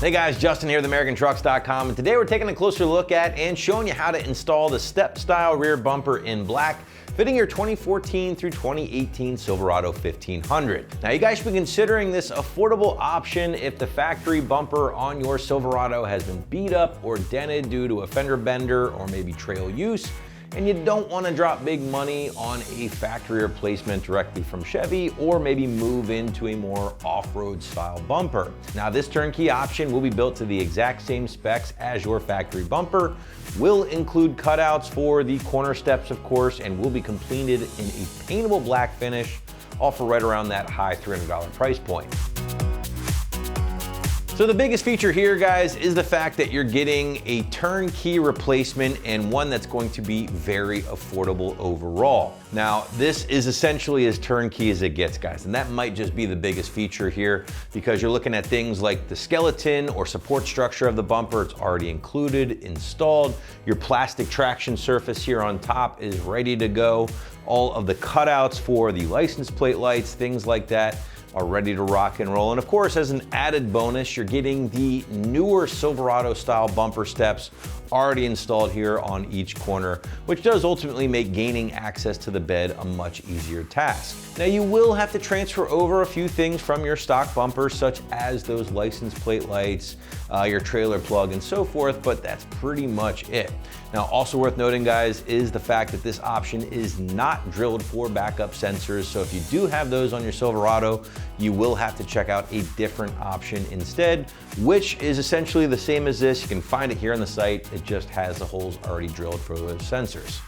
Hey guys, Justin here, theamericantrucks.com, and today we're taking a closer look at and showing you how to install the step-style rear bumper in black, fitting your 2014 through 2018 Silverado 1500. Now you guys should be considering this affordable option if the factory bumper on your Silverado has been beat up or dented due to a fender bender or maybe trail use, and you don't want to drop big money on a factory replacement directly from Chevy, or maybe move into a more off-road style bumper. Now this turnkey option will be built to the exact same specs as your factory bumper, will include cutouts for the corner steps of course, and will be completed in a paintable black finish, all for right around that high $300 price point. So the biggest feature here, guys, is the fact that you're getting a turnkey replacement and one that's going to be very affordable overall. Now, this is essentially as turnkey as it gets, guys, and that might just be the biggest feature here because you're looking at things like the skeleton or support structure of the bumper. It's already included, installed. Your plastic traction surface here on top is ready to go. All of the cutouts for the license plate lights, things like that, are ready to rock and roll. And of course, as an added bonus, you're getting the newer Silverado style bumper steps already installed here on each corner, which does ultimately make gaining access to the bed a much easier task. Now you will have to transfer over a few things from your stock bumpers, such as those license plate lights, your trailer plug and so forth, but that's pretty much it. Now also worth noting, guys, is the fact that this option is not drilled for backup sensors. So if you do have those on your Silverado, you will have to check out a different option instead, which is essentially the same as this. You can find it here on the site. It just has the holes already drilled for those sensors.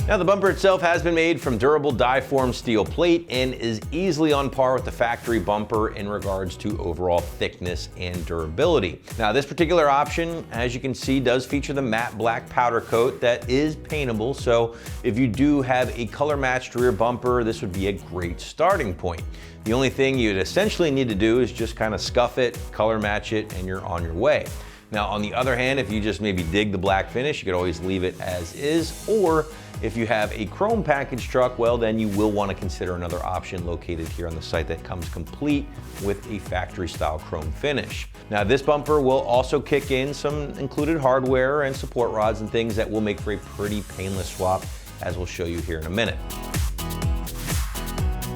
Now the bumper itself has been made from durable die-form steel plate and is easily on par with the factory bumper in regards to overall thickness and durability. Now this particular option, as you can see, does feature the matte black powder coat that is paintable, so if you do have a color matched rear bumper, this would be a great starting point. The only thing you'd essentially need to do is just kind of scuff it, color match it, and you're on your way. Now on the other hand, if you just maybe dig the black finish, you could always leave it as is, or if you have a chrome package truck, well then you will want to consider another option located here on the site that comes complete with a factory style chrome finish. Now this bumper will also kick in some included hardware and support rods and things that will make for a pretty painless swap, as we'll show you here in a minute.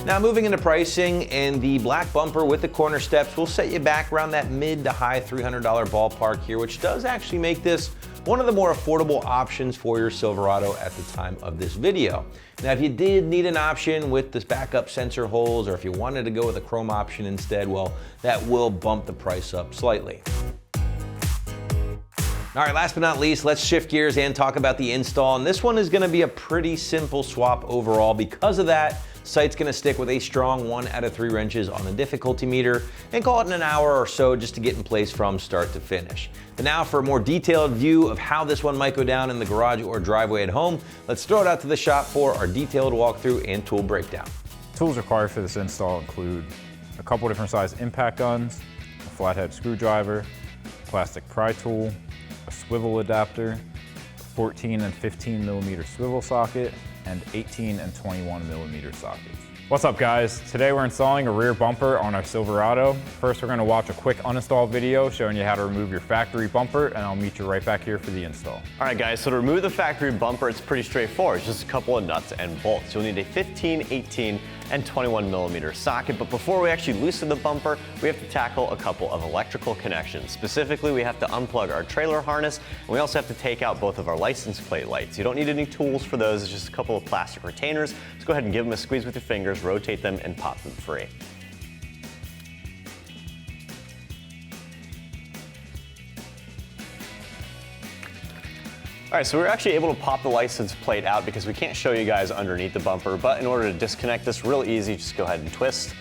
Now moving into pricing, and the black bumper with the corner steps will set you back around that mid to high $300 ballpark here, which does actually make this one of the more affordable options for your Silverado at the time of this video. Now if you did need an option with this backup sensor holes, or if you wanted to go with a chrome option instead, well, that will bump the price up slightly. All right, last but not least, let's shift gears and talk about the install. And this one is gonna be a pretty simple swap overall. Because of that, site's gonna stick with a strong 1 out of 3 wrenches on the difficulty meter and call it an hour or so just to get in place from start to finish. But now for a more detailed view of how this one might go down in the garage or driveway at home, let's throw it out to the shop for our detailed walkthrough and tool breakdown. Tools required for this install include a couple different size impact guns, a flathead screwdriver, plastic pry tool, a swivel adapter, a 14 and 15 millimeter swivel socket, and 18 and 21 millimeter sockets. What's up guys? Today we're installing a rear bumper on our Silverado. First we're going to watch a quick uninstall video showing you how to remove your factory bumper, and I'll meet you right back here for the install. Alright guys, so to remove the factory bumper, it's pretty straightforward. It's just a couple of nuts and bolts. You'll need a 15, 18, and 21 millimeter socket, but before we actually loosen the bumper, we have to tackle a couple of electrical connections. Specifically, we have to unplug our trailer harness, and we also have to take out both of our license plate lights. You don't need any tools for those, it's just a couple of plastic retainers. Let's go ahead and give them a squeeze with your fingers, rotate them, and pop them free. All right, so we're actually able to pop the license plate out because we can't show you guys underneath the bumper, but in order to disconnect this real easy, just go ahead and twist,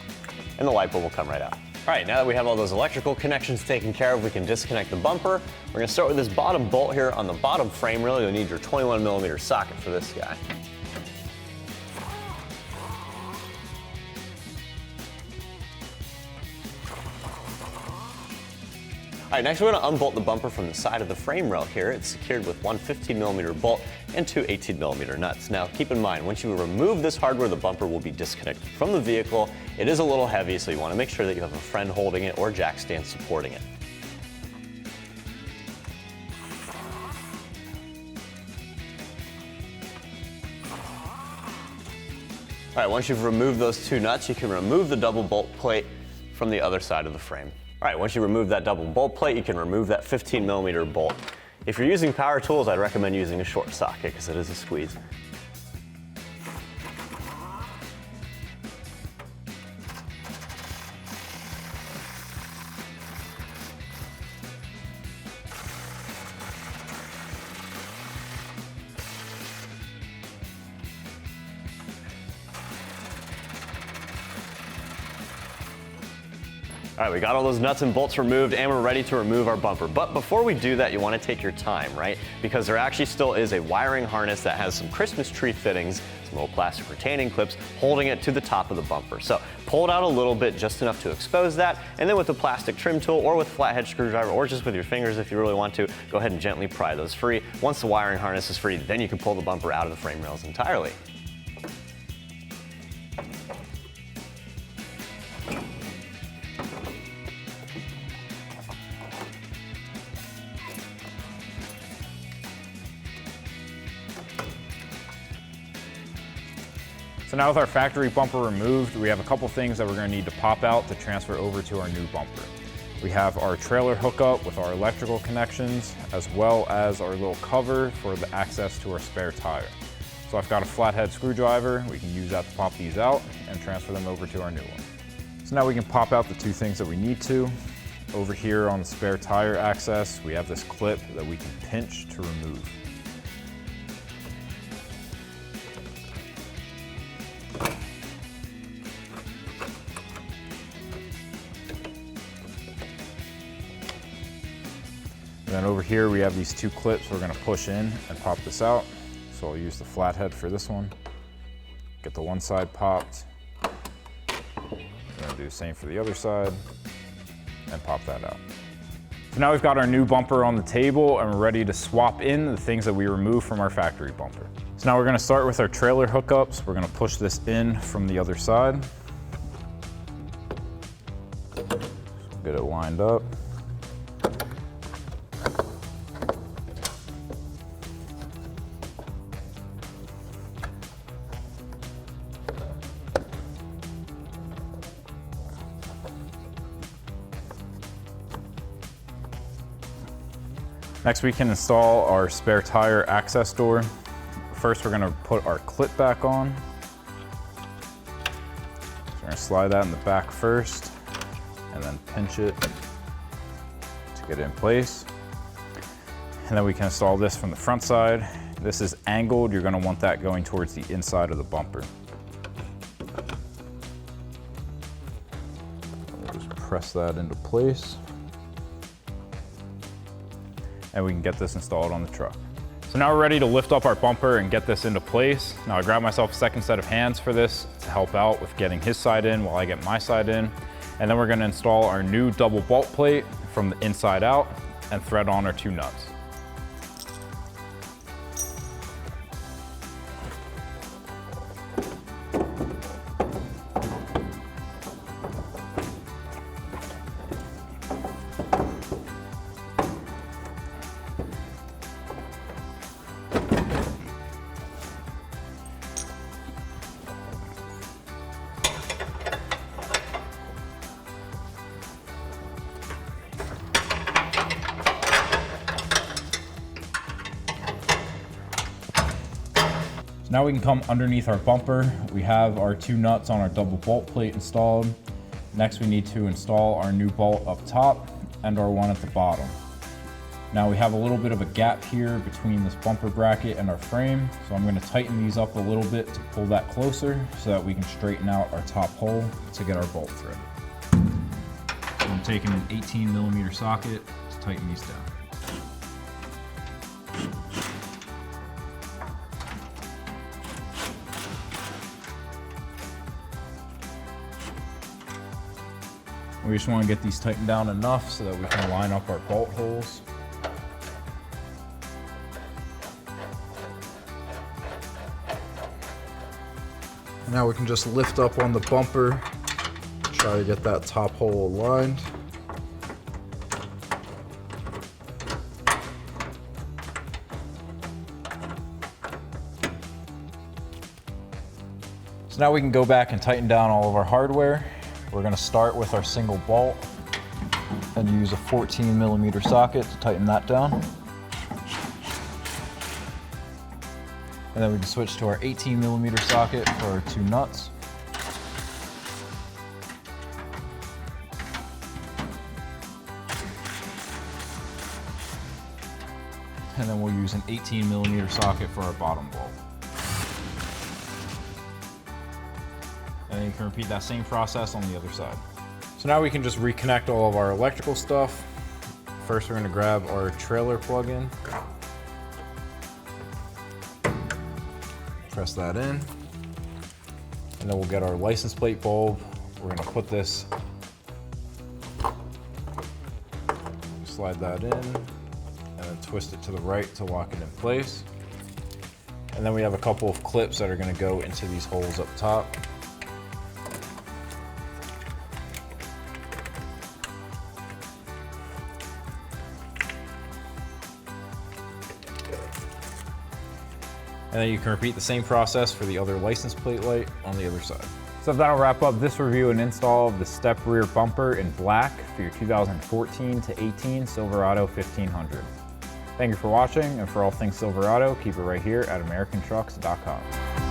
and the light bulb will come right out. All right, now that we have all those electrical connections taken care of, we can disconnect the bumper. We're gonna start with this bottom bolt here on the bottom frame rail. You'll need your 21 millimeter socket for this guy. All right, next we're going to unbolt the bumper from the side of the frame rail here. It's secured with one 15mm bolt and two 18mm nuts. Now, keep in mind, once you remove this hardware, the bumper will be disconnected from the vehicle. It is a little heavy, so you want to make sure that you have a friend holding it or jack stand supporting it. All right, once you've removed those two nuts, you can remove the double bolt plate from the other side of the frame. All right, once you remove that double bolt plate, you can remove that 15mm bolt. If you're using power tools, I'd recommend using a short socket because it is a squeeze. All right, we got all those nuts and bolts removed and we're ready to remove our bumper. But before we do that, you want to take your time, right? Because there actually still is a wiring harness that has some Christmas tree fittings, some little plastic retaining clips holding it to the top of the bumper. So pull it out a little bit, just enough to expose that, and then with a plastic trim tool or with a flathead screwdriver or just with your fingers if you really want to, go ahead and gently pry those free. Once the wiring harness is free, then you can pull the bumper out of the frame rails entirely. So now with our factory bumper removed, we have a couple things that we're going to need to pop out to transfer over to our new bumper. We have our trailer hookup with our electrical connections, as well as our little cover for the access to our spare tire. So I've got a flathead screwdriver. We can use that to pop these out and transfer them over to our new one. So now we can pop out the two things that we need to. Over here on the spare tire access, we have this clip that we can pinch to remove. And then over here we have these two clips we're going to push in and pop this out. So I'll use the flathead for this one. Get the one side popped. I'm going to do the same for the other side and pop that out. So now we've got our new bumper on the table and we're ready to swap in the things that we removed from our factory bumper. So now we're going to start with our trailer hookups. We're going to push this in from the other side. Get it lined up. Next, we can install our spare tire access door. First, we're gonna put our clip back on. So we're gonna slide that in the back first, and then pinch it to get it in place. And then we can install this from the front side. This is angled. You're gonna want that going towards the inside of the bumper. We'll just press that into place. And we can get this installed on the truck. So now we're ready to lift up our bumper and get this into place. Now I grabbed myself a second set of hands for this to help out with getting his side in while I get my side in. And then we're gonna install our new double bolt plate from the inside out and thread on our two nuts. So now we can come underneath our bumper. We have our two nuts on our double bolt plate installed. Next, we need to install our new bolt up top and our one at the bottom. Now we have a little bit of a gap here between this bumper bracket and our frame. So I'm going to tighten these up a little bit to pull that closer so that we can straighten out our top hole to get our bolt threaded. So I'm taking an 18mm socket to tighten these down. We just want to get these tightened down enough so that we can line up our bolt holes. Now we can just lift up on the bumper, try to get that top hole aligned. So now we can go back and tighten down all of our hardware. We're going to start with our single bolt and use a 14mm socket to tighten that down. And then we can switch to our 18mm socket for our 2 nuts. And then we'll use an 18mm socket for our bottom bolt. And then you can repeat that same process on the other side. So now we can just reconnect all of our electrical stuff. First, we're going to grab our trailer plug-in. Press that in. And then we'll get our license plate bulb. We're going to put this, slide that in, and then twist it to the right to lock it in place. And then we have a couple of clips that are going to go into these holes up top. And then you can repeat the same process for the other license plate light on the other side. So that'll wrap up this review and install of the step rear bumper in black for your 2014 to 18 Silverado 1500. Thank you for watching, and for all things Silverado, keep it right here at AmericanTrucks.com.